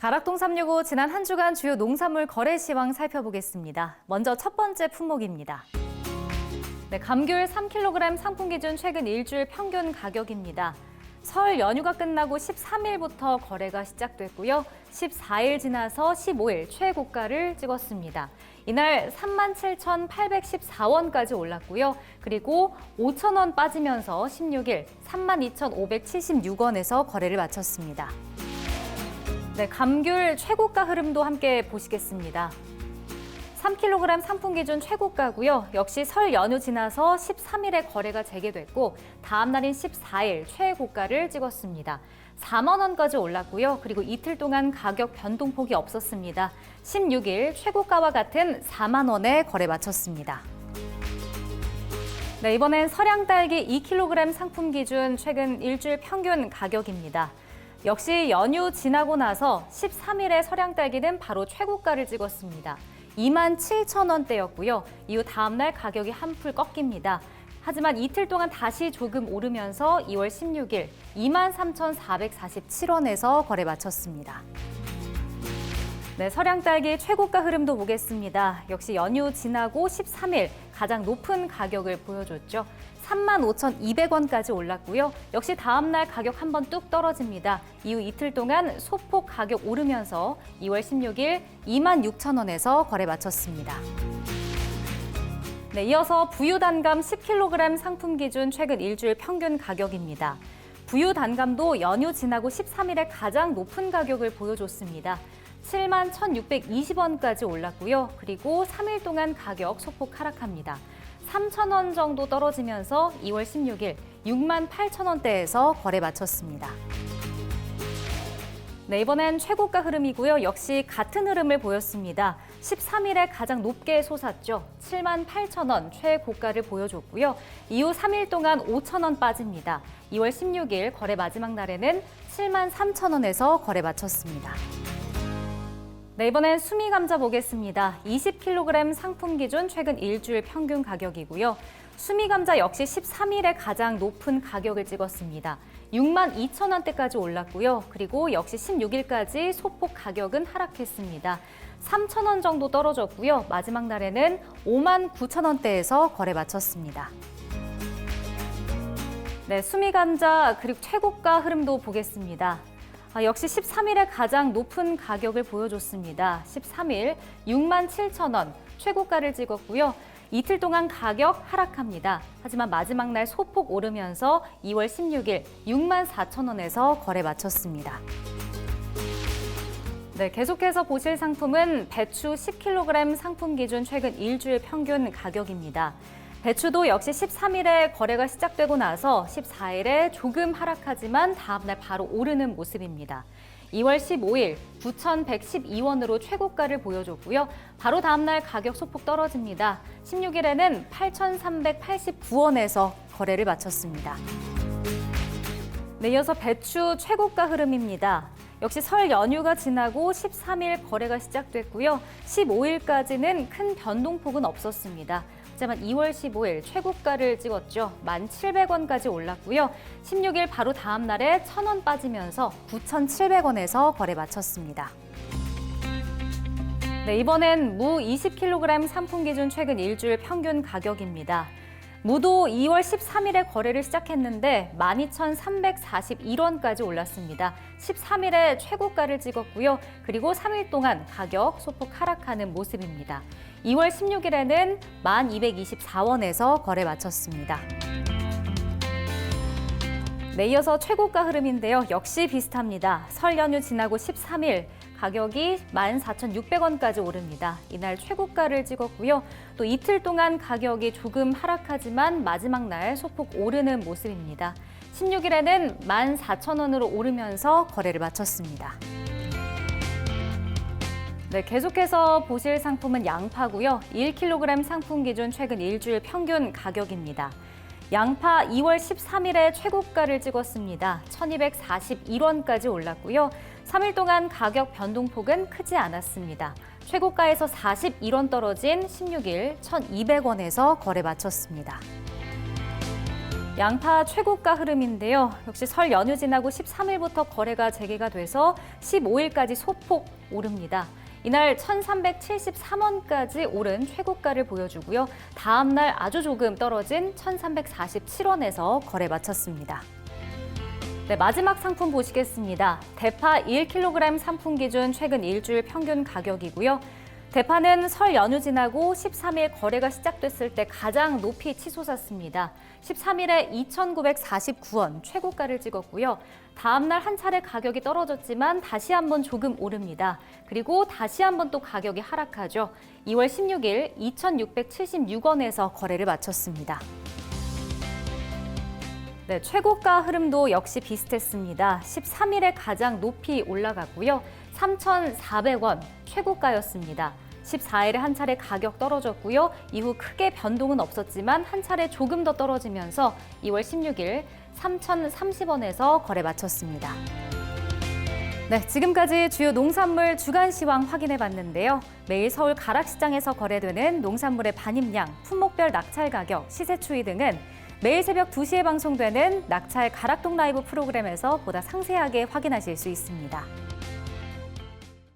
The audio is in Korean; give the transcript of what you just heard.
가락동 365 지난 한 주간 주요 농산물 거래 시황 살펴보겠습니다. 먼저 첫 번째 품목입니다. 감귤 3kg 상품 기준 최근 일주일 평균 가격입니다. 설 연휴가 끝나고 13일부터 거래가 시작됐고요. 14일 지나서 15일 최고가를 찍었습니다. 이날 37,814원까지 올랐고요. 그리고 5,000원 빠지면서 16일 32,576원에서 거래를 마쳤습니다. 감귤 최고가 흐름도 함께 보시겠습니다. 3kg 상품 기준 최고가고요. 역시 설 연휴 지나서 13일에 거래가 재개됐고 다음 날인 14일 최고가를 찍었습니다. 4만 원까지 올랐고요. 그리고 이틀 동안 가격 변동폭이 없었습니다. 16일 최고가와 같은 4만 원에 거래 마쳤습니다. 이번엔 서량 딸기 2kg 상품 기준 최근 일주일 평균 가격입니다. 역시 연휴 지나고 나서 13일에 서량 딸기는 바로 최고가를 찍었습니다. 27,000원대였고요. 이후 다음 날 가격이 한풀 꺾입니다. 하지만 이틀 동안 다시 조금 오르면서 2월 16일 23,447원에서 거래 마쳤습니다. 서량 딸기 최고가 흐름도 보겠습니다. 역시 연휴 지나고 13일 가장 높은 가격을 보여줬죠. 35,200원까지 올랐고요. 역시 다음 날 가격 한 번 뚝 떨어집니다. 이후 이틀 동안 소폭 가격 오르면서 2월 16일 26,000원에서 거래 마쳤습니다. 이어서 부유 단감 10kg 상품 기준 최근 일주일 평균 가격입니다. 부유 단감도 연휴 지나고 13일에 가장 높은 가격을 보여줬습니다. 71,620원까지 올랐고요. 그리고 3일 동안 가격 소폭 하락합니다. 3,000원 정도 떨어지면서 2월 16일 68,000원대에서 거래 마쳤습니다. 이번엔 최고가 흐름이고요. 역시 같은 흐름을 보였습니다. 13일에 가장 높게 솟았죠. 78,000원 최고가를 보여줬고요. 이후 3일 동안 5,000원 빠집니다. 2월 16일 거래 마지막 날에는 73,000원에서 거래 마쳤습니다. 이번엔 수미 감자 보겠습니다. 20kg 상품 기준 최근 일주일 평균 가격이고요. 수미 감자 역시 13일에 가장 높은 가격을 찍었습니다. 62,000원대까지 올랐고요. 그리고 역시 16일까지 소폭 가격은 하락했습니다. 3,000원 정도 떨어졌고요. 마지막 날에는 59,000원대에서 거래 마쳤습니다. 수미 감자 그리고 최고가 흐름도 보겠습니다. 역시 13일에 가장 높은 가격을 보여줬습니다. 13일 67,000원 최고가를 찍었고요. 이틀 동안 가격 하락합니다. 하지만 마지막 날 소폭 오르면서 2월 16일 64,000원에서 거래 마쳤습니다. 계속해서 보실 상품은 배추 10kg 상품 기준 최근 일주일 평균 가격입니다. 배추도 역시 13일에 거래가 시작되고 나서 14일에 조금 하락하지만 다음 날 바로 오르는 모습입니다. 2월 15일 9,112원으로 최고가를 보여줬고요. 바로 다음 날 가격 소폭 떨어집니다. 16일에는 8,389원에서 거래를 마쳤습니다. 이어서 배추 최고가 흐름입니다. 역시 설 연휴가 지나고 13일 거래가 시작됐고요. 15일까지는 큰 변동폭은 없었습니다. 하지만 2월 15일 최고가를 찍었죠. 1,700원까지 올랐고요. 16일 바로 다음 날에 1,000원 빠지면서 9,700원에서 거래 마쳤습니다. 이번엔 무 20kg 상품 기준 최근 일주일 평균 가격입니다. 무도 2월 13일에 거래를 시작했는데 12,341원까지 올랐습니다. 13일에 최고가를 찍었고요. 그리고 3일 동안 가격 소폭 하락하는 모습입니다. 2월 16일에는 1,224원에서 거래 마쳤습니다. 이어서 최고가 흐름인데요. 역시 비슷합니다. 설 연휴 지나고 13일 가격이 14,600원까지 오릅니다. 이날 최고가를 찍었고요. 또 이틀 동안 가격이 조금 하락하지만 마지막 날 소폭 오르는 모습입니다. 16일에는 14,000원으로 오르면서 거래를 마쳤습니다. 계속해서 보실 상품은 양파고요. 1kg 상품 기준 최근 일주일 평균 가격입니다. 양파 2월 13일에 최고가를 찍었습니다. 1,241원까지 올랐고요. 3일 동안 가격 변동폭은 크지 않았습니다. 최고가에서 41원 떨어진 16일 1,200원에서 거래 마쳤습니다. 양파 최고가 흐름인데요. 역시 설 연휴 지나고 13일부터 거래가 재개가 돼서 15일까지 소폭 오릅니다. 이날 1,373원까지 오른 최고가를 보여주고요. 다음 날 아주 조금 떨어진 1,347원에서 거래 마쳤습니다. 네, 마지막 상품 보시겠습니다. 대파 1kg 상품 기준 최근 일주일 평균 가격이고요. 대파는 설 연휴 지나고 13일 거래가 시작됐을 때 가장 높이 치솟았습니다. 13일에 2,949원 최고가를 찍었고요. 다음 날 한 차례 가격이 떨어졌지만 다시 한번 조금 오릅니다. 그리고 다시 한번 또 가격이 하락하죠. 2월 16일 2,676원에서 거래를 마쳤습니다. 네, 최고가 흐름도 역시 비슷했습니다. 13일에 가장 높이 올라갔고요. 3,400원 최고가였습니다. 14일에 한 차례 가격 떨어졌고요. 이후 크게 변동은 없었지만 한 차례 조금 더 떨어지면서 2월 16일 3,030원에서 거래 마쳤습니다. 네, 지금까지 주요 농산물 주간 시황 확인해 봤는데요. 매일 서울 가락시장에서 거래되는 농산물의 반입량, 품목별 낙찰 가격, 시세 추이 등은 매일 새벽 2시에 방송되는 낙찰 가락동 라이브 프로그램에서 보다 상세하게 확인하실 수 있습니다.